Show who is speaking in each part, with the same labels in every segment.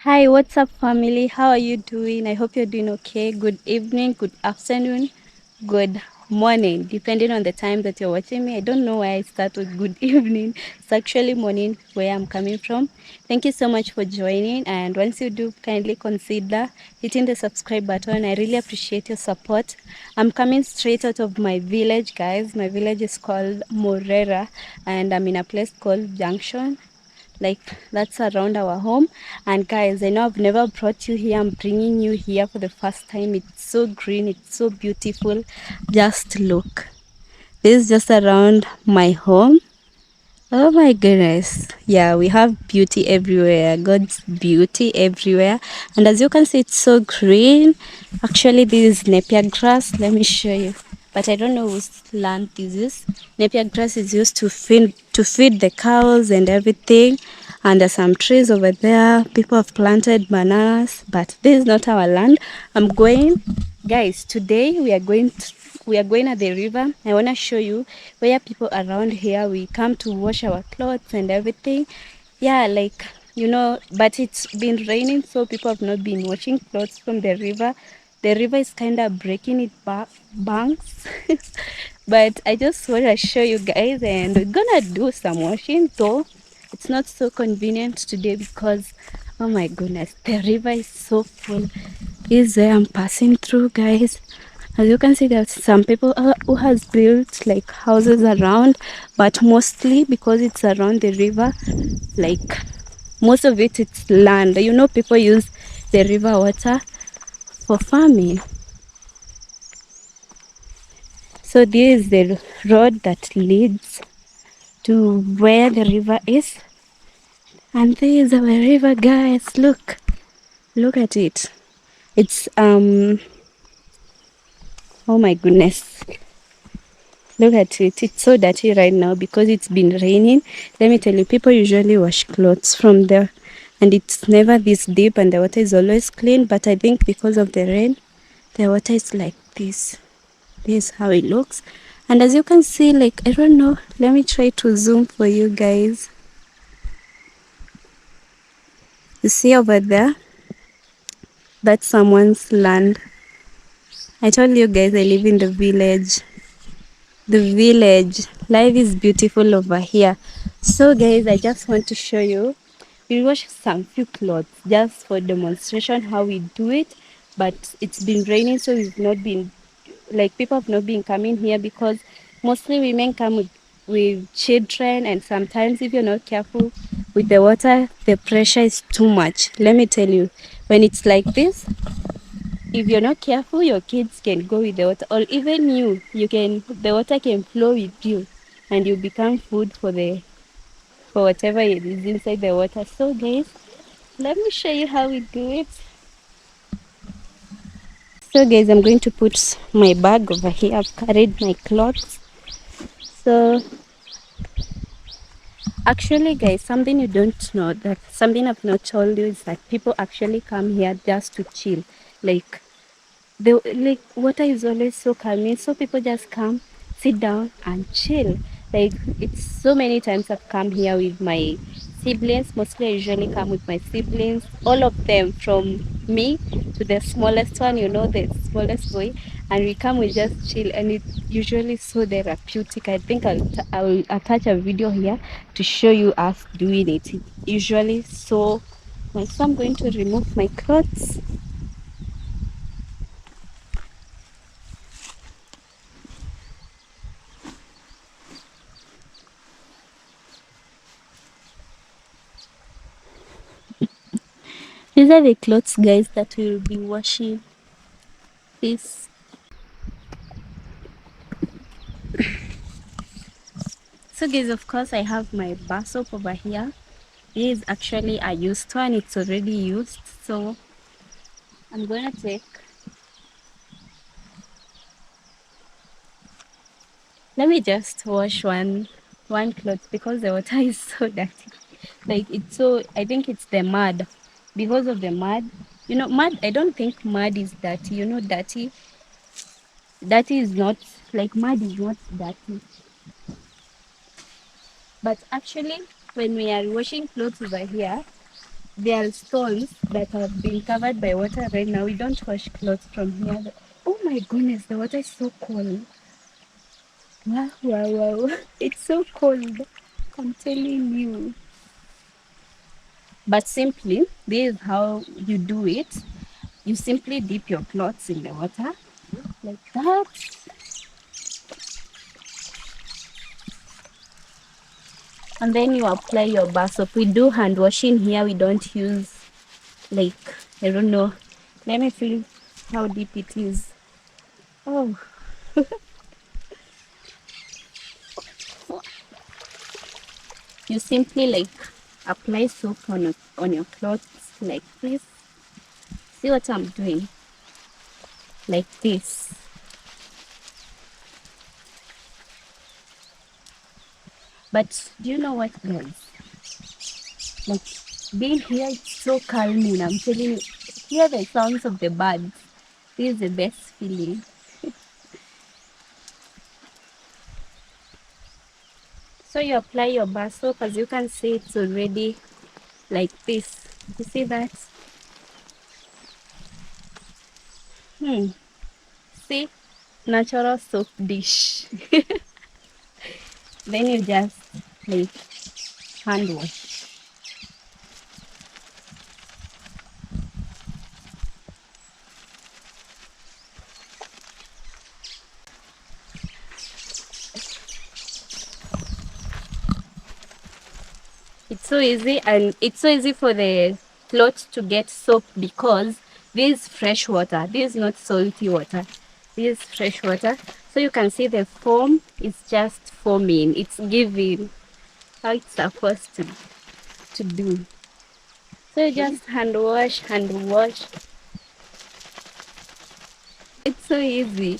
Speaker 1: Hi, what's up, family? How are you doing? I hope you're doing okay. Good evening, good afternoon, good morning, depending on the time that you're watching me. I don't know why I start with good evening. It's actually morning where I'm coming from. Thank you so much for joining. And once you do, kindly consider hitting the subscribe button. I really appreciate your support. I'm coming straight out of my village, guys. My village is called Morera, and I'm in a place called Junction, like that's around our home. And guys, I know I've never brought you here. I'm bringing you here for the first time. It's so green, it's so beautiful. Just look, this is just around my home. Oh my goodness. Yeah, we have beauty everywhere. God's beauty everywhere. And as you can see, it's so green. Actually, this is Napier grass. Let me show you. But I don't know whose land this is. Napier grass is used to feed the cows and everything. And there's some trees over there. People have planted bananas, but this is not our land. I'm going, guys. Today we are going at the river. I want to show you where people around here we come to wash our clothes and everything. Yeah, like but it's been raining, so people have not been washing clothes from the river. The river is kind of breaking it banks. But I just want to show you guys, and we're gonna do some washing, though it's not so convenient today because, oh my goodness, the river is so full. This is where I'm passing through, guys. As you can see, there's some people who has built like houses around, but mostly because it's around the river, like most of it's land. People use the river water for farming. So this is the road that leads to where the river is. And this is our river, guys. Look at it. It's oh my goodness. Look at it. It's so dirty right now because it's been raining. Let me tell you, people usually wash clothes from there, and it's never this deep, and the water is always clean. But I think because of the rain, the water is like this. This is how it looks. And as you can see, like, I don't know, let me try to zoom for you guys. You see over there? That's someone's land. I told you guys I live in the village. The village. Life is beautiful over here. So guys, I just want to show you. We wash some few clothes just for demonstration how we do it. But it's been raining, so we've not been, like, people have not been coming here because mostly women come with children, and sometimes if you're not careful with the water, the pressure is too much. Let me tell you, when it's like this, if you're not careful, your kids can go with the water, or even the water can flow with you, and you become food for whatever it is inside the water. So guys, let me show you how we do it. So guys, I'm going to put my bag over here. I've carried my clothes. So actually guys, something you don't know, that something I've not told you, is that people actually come here just to chill. Like, the like water is always so calming, so people just come, sit down and chill. Like, it's so many times I've come here with my siblings. Mostly I usually come with my siblings, all of them, from me to the smallest one, the smallest boy, and we come, we just chill, and it's usually so therapeutic. I think I'll attach a video here to show you us doing it. It's usually so nice. So I'm going to remove my clothes. These are the clothes, guys, that we'll be washing. This. So, guys, of course, I have my bar soap over here. This is actually a used one. It's already used. So, I'm going to take... Let me just wash one cloth because the water is so dirty. Like, it's so... I think it's the mud. Because of the mud. Mud, I don't think mud is dirty. Dirty. Dirty is not... Like, mud is not dirty. But actually, when we are washing clothes over here, there are stones that have been covered by water right now. We don't wash clothes from here. Oh my goodness, the water is so cold. Wow, wow, wow. It's so cold. I'm telling you. But simply, this is how you do it. You simply dip your clothes in the water like that. And then you apply your bar soap. We do hand washing here. We don't use, like, I don't know. Let me feel how deep it is. Oh, you simply like apply soap on your clothes like this. See what I'm doing? Like this. But do you know what, guys? Like, being here, it's so calming. I'm telling you, hear the sounds of the birds. This is the best feeling. So you apply your bar soap. As you can see, it's already like this. You see that? See? Natural soap dish. Then you just like hand wash. It's so easy, and it's so easy for the clothes to get soap because this is fresh water. This is not salty water. This is fresh water. So you can see the foam is just forming. It's giving how it's supposed to do. So you just hand wash, hand wash. It's so easy.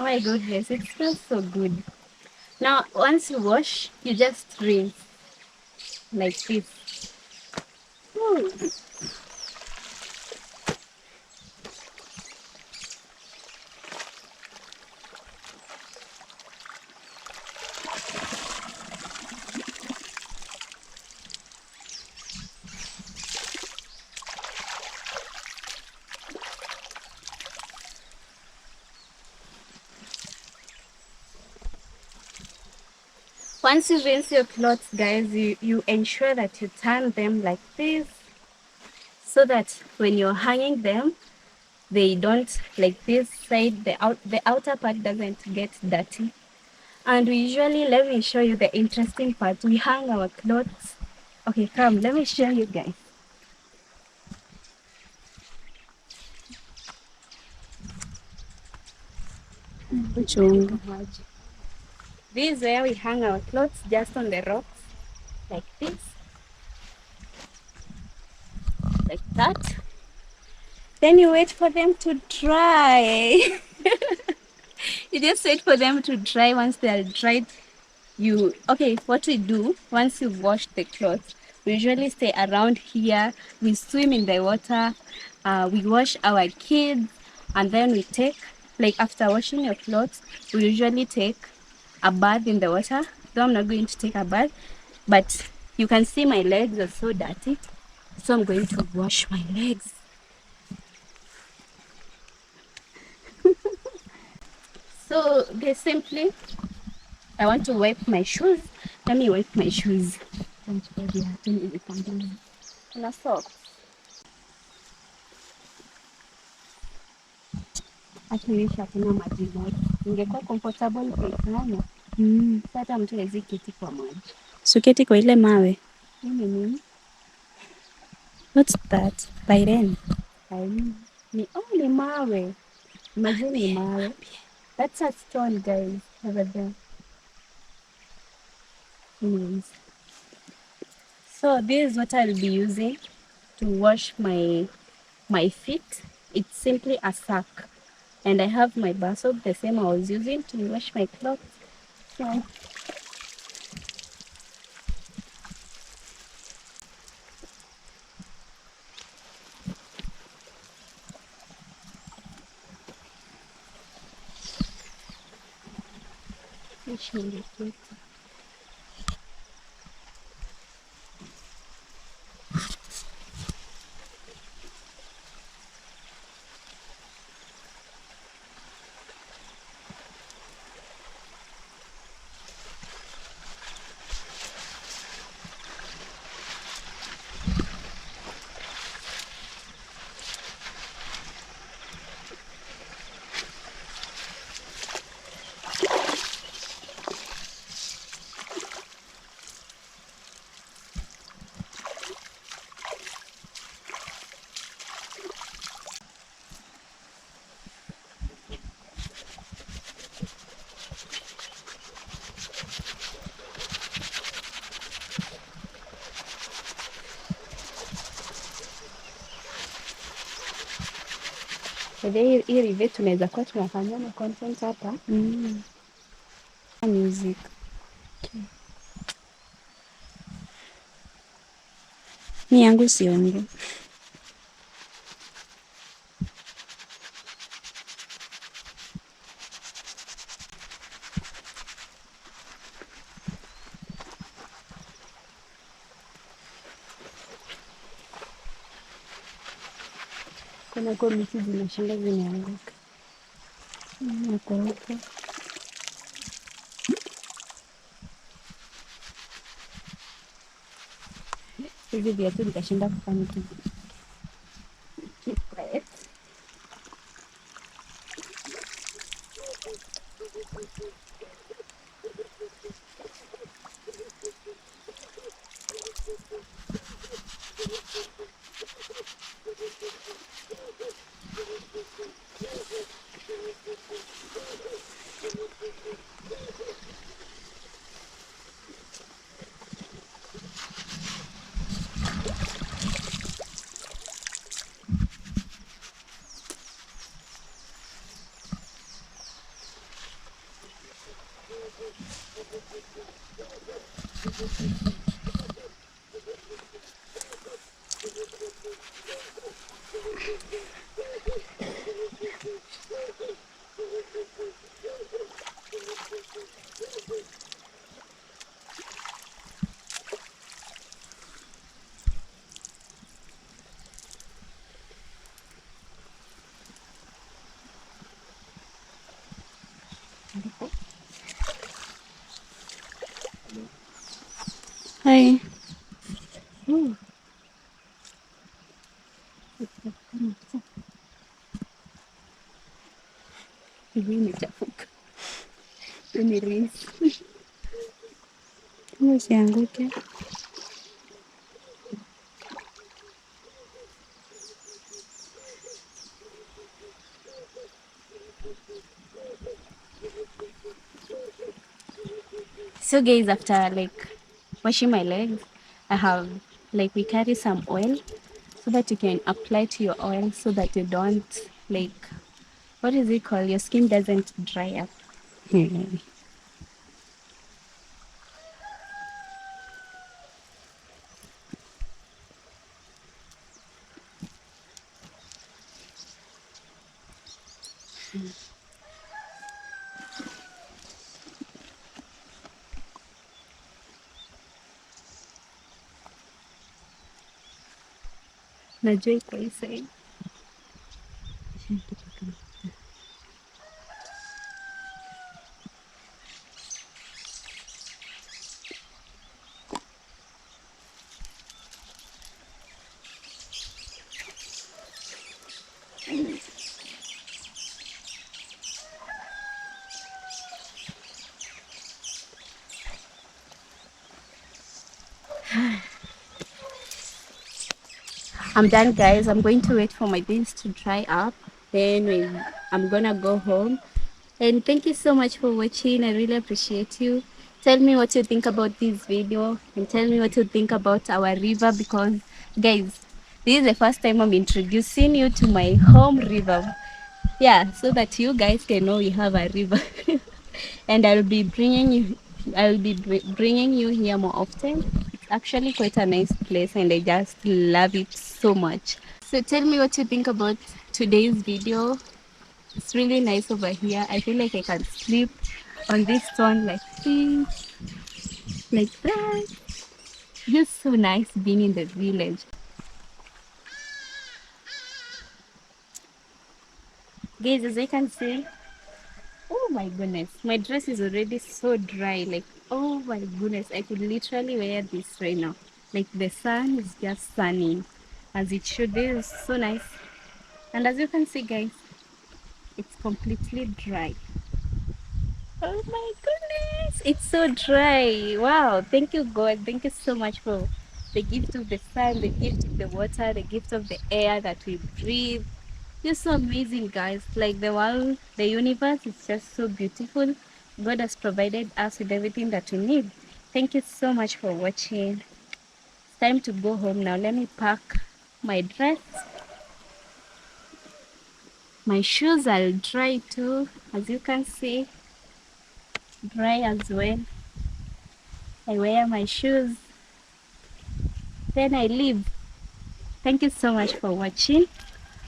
Speaker 1: Oh my goodness, it smells so good. Now, once you wash, you just rinse like this. Hmm. Once you rinse your clothes, guys, you ensure that you turn them like this so that when you're hanging them, they don't, like this side, the outer part doesn't get dirty. And we usually, let me show you the interesting part. We hang our clothes. Okay, come, let me show you guys. Chunga. This is where we hang our clothes, just on the rocks, like this, like that. Then you wait for them to dry. You just wait for them to dry. Once they are dried, what we do, once you've washed the clothes, we usually stay around here. We swim in the water. We wash our kids, and then we take, like, after washing your clothes, we usually take a bath in the water. Though I'm not going to take a bath, but you can see my legs are so dirty, so I'm going to wash my legs. So they simply, I want to wipe my shoes. Let me wipe my shoes. Na socks. Actually, hakuna maji moto. Ingekuwa comfortable kuifanya. Sasa mtu hawezi keti kwa maji. Suketi kwa ile mawe. Hii ni nini? What's that? Byren. Ni mawe. Imagine ni mawe. That's a stone, guys. Over there. Anyways. So this is what I'll be using to wash my feet. It's simply a sack. And I have my bar soap, the same I was using to wash my clothes. So Hii rivet tunaweza kuwa tunafanyana content hapa. Music. Mi yangu sionge. Kuna kwa miti zinashinda zimeanguka. Nako huko. Hivi viatu nitashinda kufanya kitu. Keep quiet. Hi. Hivi imechafuka. Ni rinse. Usianguke. So guys, after like washing my legs, I have like we carry some oil so that you can apply to your oil so that you don't like, what is it called? Your skin doesn't dry up. Najua iko hii side. I'm done, guys. I'm going to wait for my beans to dry up. Then I'm gonna go home. And thank you so much for watching. I really appreciate you. Tell me what you think about this video and tell me what you think about our river, because guys, this is the first time I'm introducing you to my home river. Yeah, so that you guys can know we have a river. And I'll be bringing you here more often. It's actually quite a nice place and I just love it so much. So tell me what you think about today's video. It's really nice over here. I feel like I can sleep on this one like this, like that. Just so nice being in the village. Guys, as I can see, oh my goodness, my dress is already so dry. Like, oh my goodness, I could literally wear this right now. Like, the sun is just sunning as it should be. It's so nice. And as you can see, guys, it's completely dry. Oh my goodness, it's so dry. Wow, thank you, God. Thank you so much for the gift of the sun, the gift of the water, the gift of the air that we breathe. You're so amazing, guys. Like the world, the universe is just so beautiful. God has provided us with everything that we need. Thank you so much for watching. It's time to go home now. Let me pack my dress. My shoes are dry too, as you can see, dry as well. I wear my shoes, then I leave. Thank you so much for watching.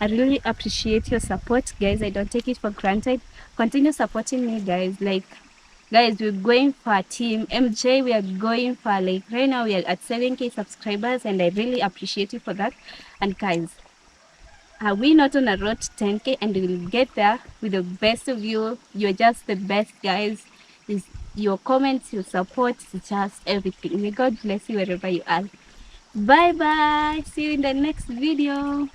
Speaker 1: I really appreciate your support, guys. I don't take it for granted. Continue supporting me, guys. Like, guys, we're going for a team MJ. We are going for, like, right now we are at 7K subscribers, and I really appreciate you for that. And guys, are we not on a road to 10K? And we will get there with the best of you. You're just the best, guys. Is your comments, your support, it's just everything. May God bless you wherever you are. Bye bye. See you in the next video.